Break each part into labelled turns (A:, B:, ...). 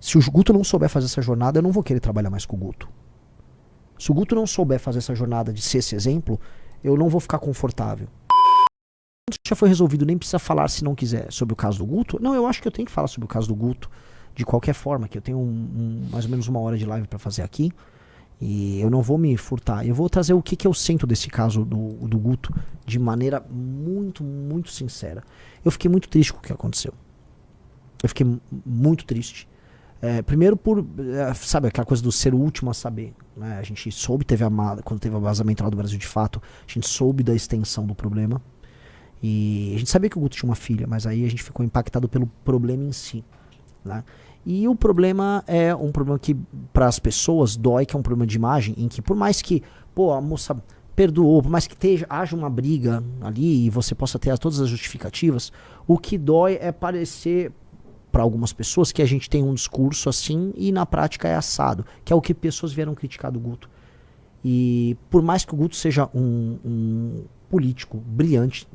A: Se o Guto não souber fazer essa jornada, eu não vou querer trabalhar mais com o Guto. Se o Guto não souber fazer essa jornada de ser esse exemplo, eu não vou ficar confortável. Isso já foi resolvido, nem precisa falar se não quiser sobre o caso do Guto. Não, eu acho que eu tenho que falar sobre o caso do Guto de qualquer forma, que eu tenho mais ou menos 1 hora de live para fazer aqui. E eu não vou me furtar. Eu vou trazer o que eu sinto desse caso do Guto de maneira muito, muito sincera. Eu fiquei muito triste com o que aconteceu. Eu fiquei muito triste. Primeiro por, sabe, aquela coisa do ser o último a saber, né? A gente soube, quando teve o vazamento lá do Brasil de Fato, a gente soube da extensão do problema. E a gente sabia que o Guto tinha uma filha, mas aí a gente ficou impactado pelo problema em si, né? E o problema é um problema que para as pessoas dói, que é um problema de imagem, em que por mais que, pô, a moça perdoou, por mais que haja uma briga ali e você possa ter todas as justificativas, o que dói é parecer para algumas pessoas que a gente tem um discurso assim e na prática é assado, que é o que pessoas vieram criticar do Guto. E por mais que o Guto seja um político brilhante,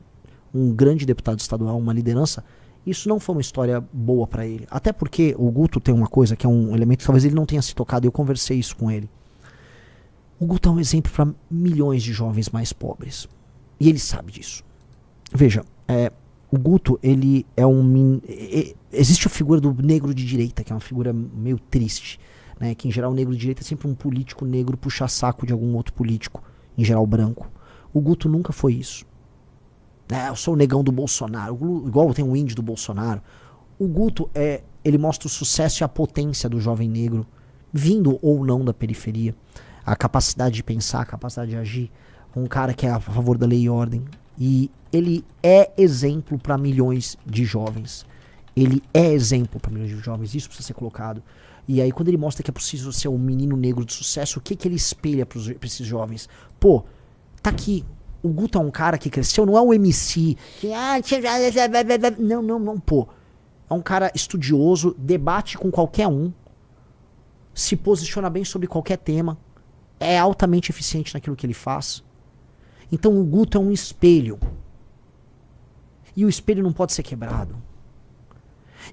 A: um grande deputado estadual, uma liderança, isso não foi uma história boa para ele. Até porque o Guto tem uma coisa que é um elemento que talvez ele não tenha se tocado, e eu conversei isso com ele. O Guto é um exemplo para milhões de jovens mais pobres. E ele sabe disso. Veja, o Guto, ele é existe a figura do negro de direita, que é uma figura meio triste, né? Que em geral o negro de direita é sempre um político negro puxa-saco de algum outro político, em geral branco. O Guto nunca foi isso. Eu sou o negão do Bolsonaro, igual tem o índio do Bolsonaro. O Guto, ele mostra o sucesso e a potência do jovem negro, vindo ou não da periferia. A capacidade de pensar, a capacidade de agir. Um cara que é a favor da lei e ordem. E ele é exemplo para milhões de jovens. Ele é exemplo para milhões de jovens, isso precisa ser colocado. E aí quando ele mostra que é possível ser um menino negro de sucesso, o que ele espelha para esses jovens? Pô, tá aqui. O Guto é um cara que cresceu, não é um MC que... Não, pô. É um cara estudioso, debate com qualquer um, se posiciona bem sobre qualquer tema, é altamente eficiente naquilo que ele faz. Então o Guto é um espelho. E o espelho não pode ser quebrado.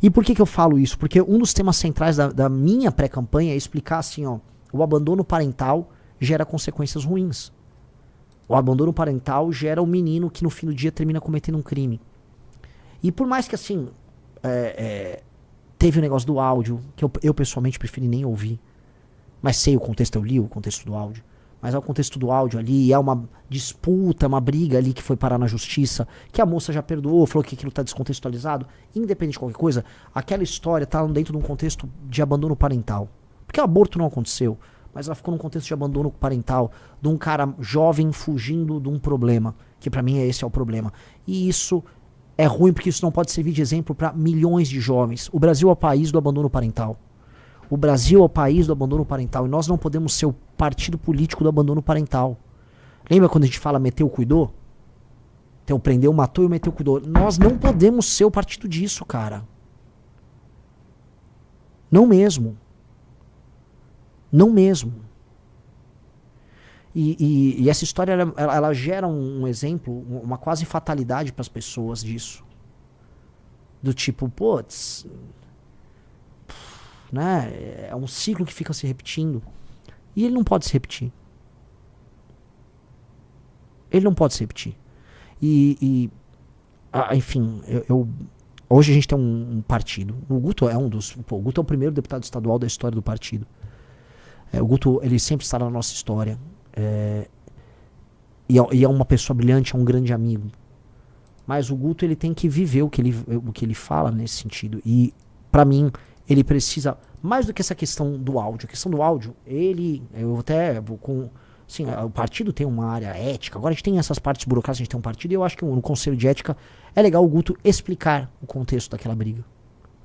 A: E por que eu falo isso? Porque um dos temas centrais da minha pré-campanha é explicar assim, ó, o abandono parental gera consequências ruins. O abandono parental gera um menino que no fim do dia termina cometendo um crime. E por mais que assim, teve o negócio do áudio, que eu pessoalmente preferi nem ouvir. Mas sei o contexto, eu li o contexto do áudio. Mas é o contexto do áudio ali, é uma disputa, uma briga ali que foi parar na justiça, que a moça já perdoou, falou que aquilo tá descontextualizado. Independente de qualquer coisa, aquela história tá dentro de um contexto de abandono parental. Porque o aborto não aconteceu, mas ela ficou num contexto de abandono parental, de um cara jovem fugindo de um problema, que pra mim esse é o problema. E isso é ruim porque isso não pode servir de exemplo para milhões de jovens. O Brasil é o país do abandono parental. O Brasil é o país do abandono parental e nós não podemos ser o partido político do abandono parental. Lembra quando a gente fala meteu, cuidou? Então prendeu, matou e meteu, cuidou. Nós não podemos ser o partido disso, cara. Não mesmo. Não mesmo. E essa história, ela gera um exemplo, uma quase fatalidade para as pessoas disso. Do tipo, putz, né? É um ciclo que fica se repetindo. E ele não pode se repetir. Ele não pode se repetir. Enfim, hoje a gente tem um partido. O Guto é o Guto é o primeiro deputado estadual da história do partido. O Guto, ele sempre está na nossa história. E é uma pessoa brilhante, é um grande amigo. Mas o Guto, ele tem que viver o que ele fala nesse sentido. E, pra mim, ele precisa, mais do que essa questão do áudio. A questão do áudio, o partido tem uma área ética. Agora a gente tem essas partes burocráticas, a gente tem um partido. E eu acho que no Conselho de Ética é legal o Guto explicar o contexto daquela briga.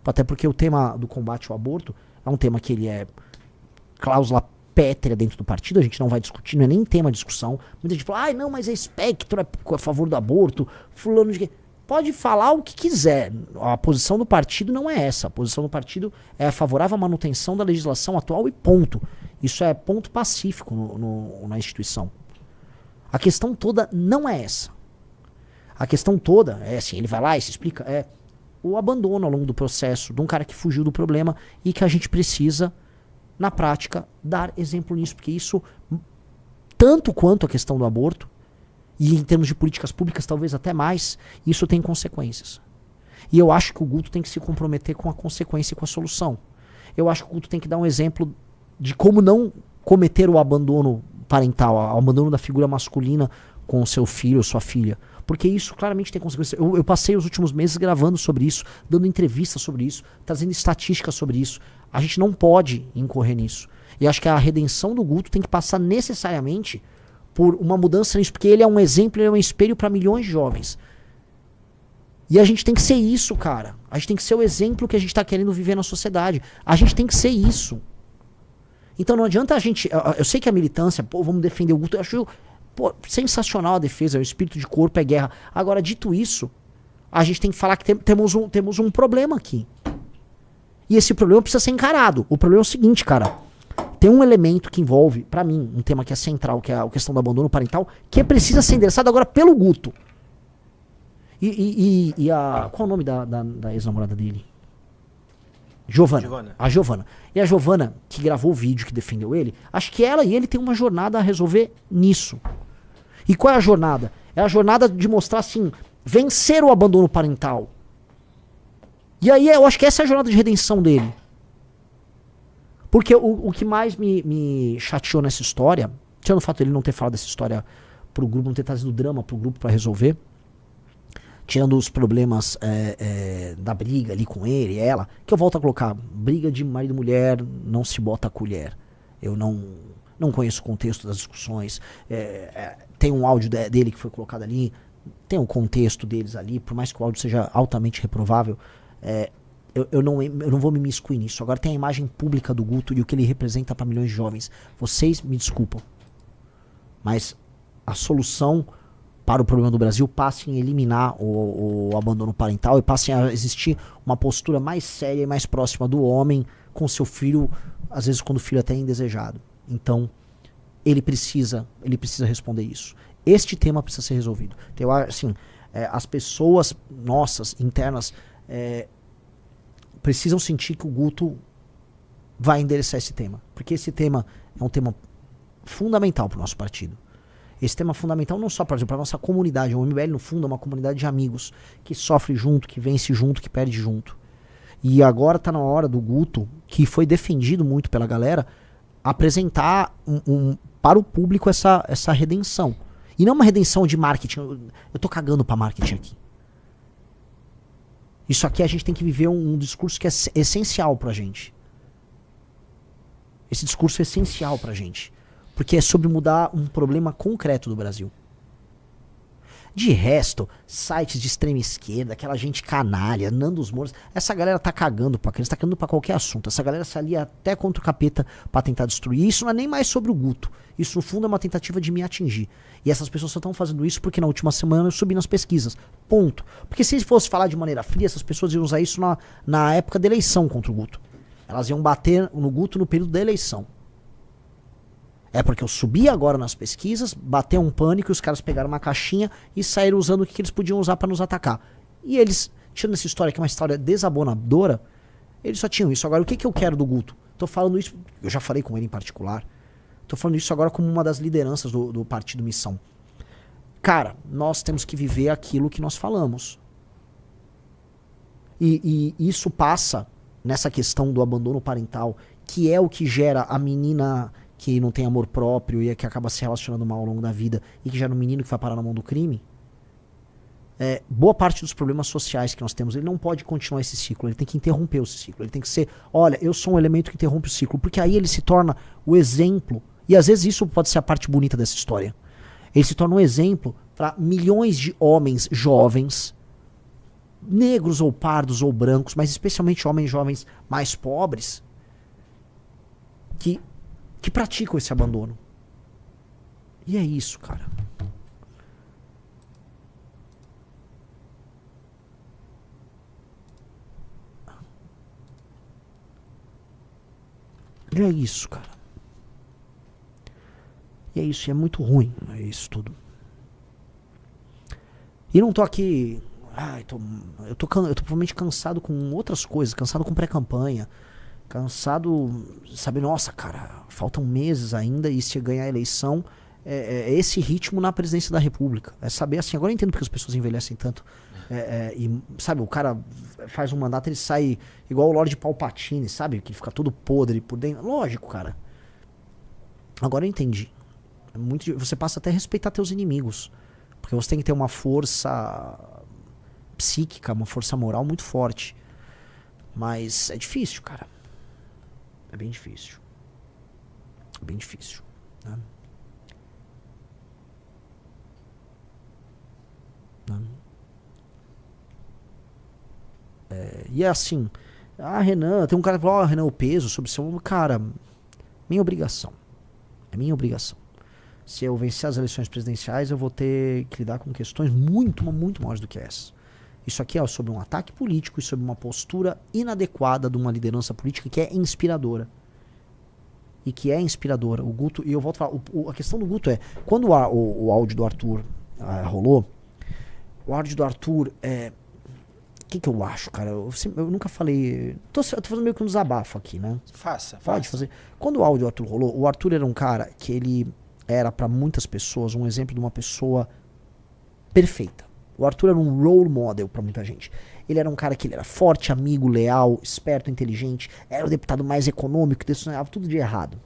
A: Até porque o tema do combate ao aborto é um tema que ele é cláusula pétrea dentro do partido, a gente não vai discutir, não é nem tema de discussão. Muita gente fala, não, mas é espectro, é a favor do aborto, fulano de... Pode falar o que quiser, a posição do partido não é essa, a posição do partido é favorável à manutenção da legislação atual e ponto. Isso é ponto pacífico na instituição. A questão toda não é essa. A questão toda é assim, ele vai lá e se explica, o abandono ao longo do processo de um cara que fugiu do problema e que a gente precisa, na prática, dar exemplo nisso, porque isso, tanto quanto a questão do aborto, e em termos de políticas públicas talvez até mais, isso tem consequências. E eu acho que o Guto tem que se comprometer com a consequência e com a solução. Eu acho que o Guto tem que dar um exemplo de como não cometer o abandono parental, o abandono da figura masculina com o seu filho ou sua filha. Porque isso claramente tem consequências. Eu passei os últimos meses gravando sobre isso, dando entrevistas sobre isso, trazendo estatísticas sobre isso. A gente não pode incorrer nisso. E acho que a redenção do Guto tem que passar necessariamente por uma mudança nisso, porque ele é um exemplo, ele é um espelho para milhões de jovens. E a gente tem que ser isso, cara. A gente tem que ser o exemplo que a gente tá querendo viver na sociedade. A gente tem que ser isso. Então não adianta a gente... Eu sei que a militância, pô, vamos defender o Guto. Eu acho, pô, sensacional a defesa, o espírito de corpo é guerra. Agora, dito isso, a gente tem que falar que temos um problema aqui. E esse problema precisa ser encarado. O problema é o seguinte, cara. Tem um elemento que envolve, pra mim, um tema que é central, que é a questão do abandono parental, que precisa ser endereçado agora pelo Guto. Qual é o nome da ex-namorada dele? Giovana. A Giovana. E a Giovana, que gravou o vídeo, que defendeu ele, acho que ela e ele têm uma jornada a resolver nisso. E qual é a jornada? É a jornada de mostrar, assim, vencer o abandono parental. E aí eu acho que essa é a jornada de redenção dele. Porque o que mais me chateou nessa história, tirando o fato de ele não ter falado dessa história pro grupo, não ter trazido drama pro grupo pra resolver, tirando os problemas da briga ali com ele e ela, que eu volto a colocar, briga de marido e mulher, não se bota a colher. Eu não conheço o contexto das discussões. Tem um áudio dele que foi colocado ali, tem um contexto deles ali, por mais que o áudio seja altamente reprovável, eu não vou me imiscuir nisso. Agora tem a imagem pública do Guto e o que ele representa para milhões de jovens. Vocês me desculpam, mas a solução para o problema do Brasil passa em eliminar o abandono parental e passa a existir uma postura mais séria e mais próxima do homem com seu filho, às vezes quando o filho até é indesejado. Então, ele precisa responder isso. Este tema precisa ser resolvido. Então, assim, as pessoas nossas, internas, precisam sentir que o Guto vai endereçar esse tema. Porque esse tema é um tema fundamental para o nosso partido. Esse tema é fundamental não só para a nossa comunidade. O MBL, no fundo, é uma comunidade de amigos que sofre junto, que vence junto, que perde junto. E agora está na hora do Guto, que foi defendido muito pela galera, apresentar para o público essa redenção. E não uma redenção de marketing. Eu tô cagando para marketing aqui. Isso aqui a gente tem que viver um discurso que é essencial pra gente. Esse discurso é essencial pra gente. Porque é sobre mudar um problema concreto do Brasil. De resto, sites de extrema esquerda, aquela gente canalha, Nandos Moura, essa galera tá cagando pra criança, tá cagando pra qualquer assunto. Essa galera se alia até contra o capeta pra tentar destruir. Isso não é nem mais sobre o Guto. Isso, no fundo, é uma tentativa de me atingir. E essas pessoas só estão fazendo isso porque na última semana eu subi nas pesquisas. Ponto. Porque se fosse falar de maneira fria, essas pessoas iam usar isso na época da eleição contra o Guto. Elas iam bater no Guto no período da eleição. É porque eu subi agora nas pesquisas, bateu um pânico e os caras pegaram uma caixinha e saíram usando o que eles podiam usar pra nos atacar. E eles, tirando essa história que é uma história desabonadora, eles só tinham isso. Agora, o que eu quero do Guto? Tô falando isso, eu já falei com ele em particular, tô falando isso agora como uma das lideranças do Partido Missão. Cara, nós temos que viver aquilo que nós falamos. E isso passa nessa questão do abandono parental, que é o que gera a menina que não tem amor próprio e que acaba se relacionando mal ao longo da vida e que gera um menino que vai parar na mão do crime. Boa parte dos problemas sociais que nós temos, ele não pode continuar esse ciclo, ele tem que interromper esse ciclo, ele tem que ser, olha, eu sou um elemento que interrompe o ciclo, porque aí ele se torna o exemplo, e às vezes isso pode ser a parte bonita dessa história, ele se torna um exemplo para milhões de homens jovens, negros ou pardos ou brancos, mas especialmente homens jovens mais pobres, que praticam esse abandono. E é isso, cara. E é isso, cara. E é isso, e é muito ruim, é isso tudo. E não tô aqui Ai, eu tô provavelmente cansado com outras coisas, cansado com pré-campanha, cansado, sabe, nossa, cara, faltam meses ainda e se ganhar a eleição, é esse ritmo na presidência da República. É saber assim, agora eu entendo porque as pessoas envelhecem tanto. E, sabe, o cara faz um mandato, ele sai igual o Lorde Palpatine, sabe, que fica todo podre por dentro. Lógico, cara. Agora eu entendi. Você passa até a respeitar teus inimigos. Porque você tem que ter uma força psíquica, uma força moral muito forte. Mas é difícil, cara. É bem difícil. É bem difícil, né? E é assim, Renan, tem um cara que falou, Renan, o peso sobre seu... Cara, minha obrigação. É minha obrigação. Se eu vencer as eleições presidenciais, eu vou ter que lidar com questões muito maiores do que essa. Isso aqui é sobre um ataque político e sobre uma postura inadequada de uma liderança política que é inspiradora. E que é inspiradora. O Guto, e eu volto a falar, a questão do Guto é, quando o áudio do Arthur rolou, o áudio do Arthur o que eu acho, cara? Eu nunca falei. Tô fazendo meio que um desabafo aqui, né?
B: Faça.
A: Pode fazer. Quando o áudio do Arthur rolou, o Arthur era um cara que ele era pra muitas pessoas um exemplo de uma pessoa perfeita. O Arthur era um role model pra muita gente. Ele era um cara que ele era forte, amigo, leal, esperto, inteligente, era o deputado mais econômico, decissionava tudo de errado.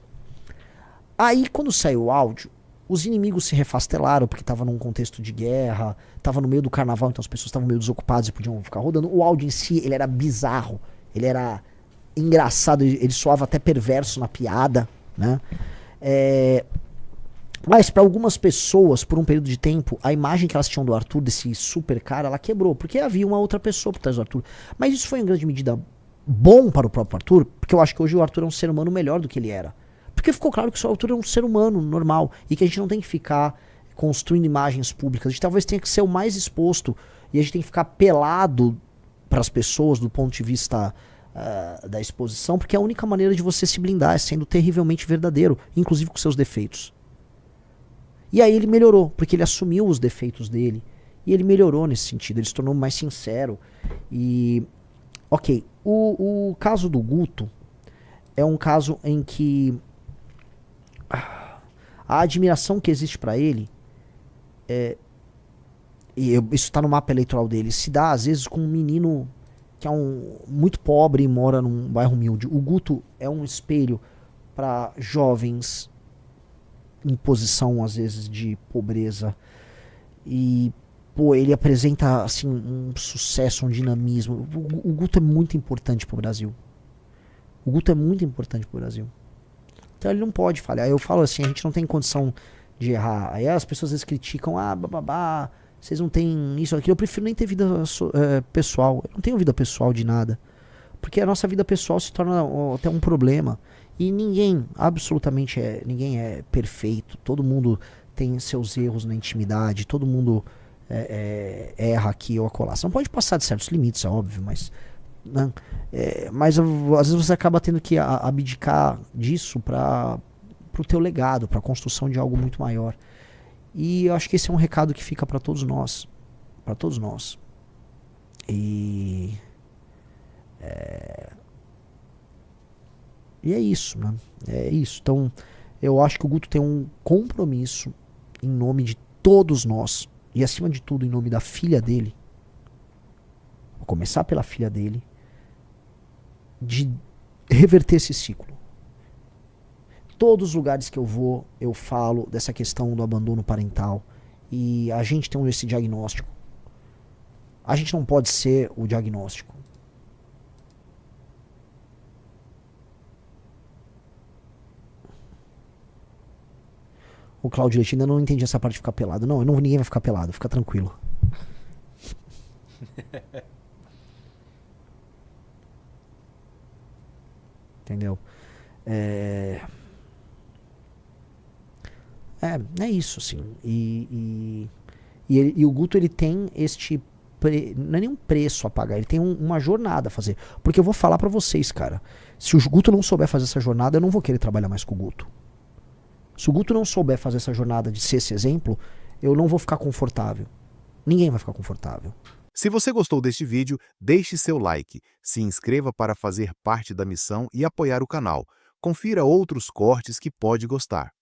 A: Aí, quando saiu o áudio, os inimigos se refastelaram porque tava num contexto de guerra, tava no meio do carnaval, então as pessoas estavam meio desocupadas e podiam ficar rodando. O áudio em si, ele era bizarro, ele era engraçado, ele soava até perverso na piada, né? Mas para algumas pessoas, por um período de tempo, a imagem que elas tinham do Arthur, desse super cara, ela quebrou, porque havia uma outra pessoa por trás do Arthur. Mas isso foi em grande medida bom para o próprio Arthur, porque eu acho que hoje o Arthur é um ser humano melhor do que ele era. Porque ficou claro que o Arthur é um ser humano normal e que a gente não tem que ficar construindo imagens públicas. A gente talvez tenha que ser o mais exposto e a gente tem que ficar pelado para as pessoas do ponto de vista da exposição, porque é a única maneira de você se blindar é sendo terrivelmente verdadeiro, inclusive com seus defeitos. E aí ele melhorou, porque ele assumiu os defeitos dele e ele melhorou nesse sentido, ele se tornou mais sincero. E, ok, o caso do Guto é um caso em que a admiração que existe pra ele isso está no mapa eleitoral dele, se dá às vezes com um menino que é muito pobre e mora num bairro humilde. O Guto é um espelho para jovens em posição às vezes de pobreza e ele apresenta assim um sucesso, um dinamismo. O Guto é muito importante pro Brasil. O Guto é muito importante pro Brasil. Então ele não pode falhar. Eu falo assim, a gente não tem condição de errar. Aí as pessoas às vezes criticam, vocês não têm isso, aquilo. Eu prefiro nem ter vida pessoal. Eu não tenho vida pessoal de nada. Porque a nossa vida pessoal se torna até um problema. E ninguém, absolutamente ninguém é perfeito. Todo mundo tem seus erros na intimidade. Todo mundo erra aqui ou acolá. Você não pode passar de certos limites, é óbvio, mas... Né? Mas às vezes você acaba tendo que abdicar disso para o teu legado, para a construção de algo muito maior. E eu acho que esse é um recado que fica para todos nós, e é isso, né? É isso. Então eu acho que o Guto tem um compromisso em nome de todos nós e acima de tudo em nome da filha dele. Vou começar pela filha dele, de reverter esse ciclo. Todos os lugares que eu vou, eu falo dessa questão do abandono parental. E a gente tem esse diagnóstico. A gente não pode ser o diagnóstico. O Claudio Leite, ainda não entendi essa parte de ficar pelado. Não, ninguém vai ficar pelado, fica tranquilo. Entendeu? É isso, assim. E o Guto, ele tem não é nenhum preço a pagar, ele tem uma jornada a fazer. Porque eu vou falar pra vocês, cara, se o Guto não souber fazer essa jornada, eu não vou querer trabalhar mais com o Guto. Se o Guto não souber fazer essa jornada de ser esse exemplo, eu não vou ficar confortável. Ninguém vai ficar confortável.
B: Se você gostou deste vídeo, deixe seu like, se inscreva para fazer parte da missão e apoiar o canal. Confira outros cortes que pode gostar.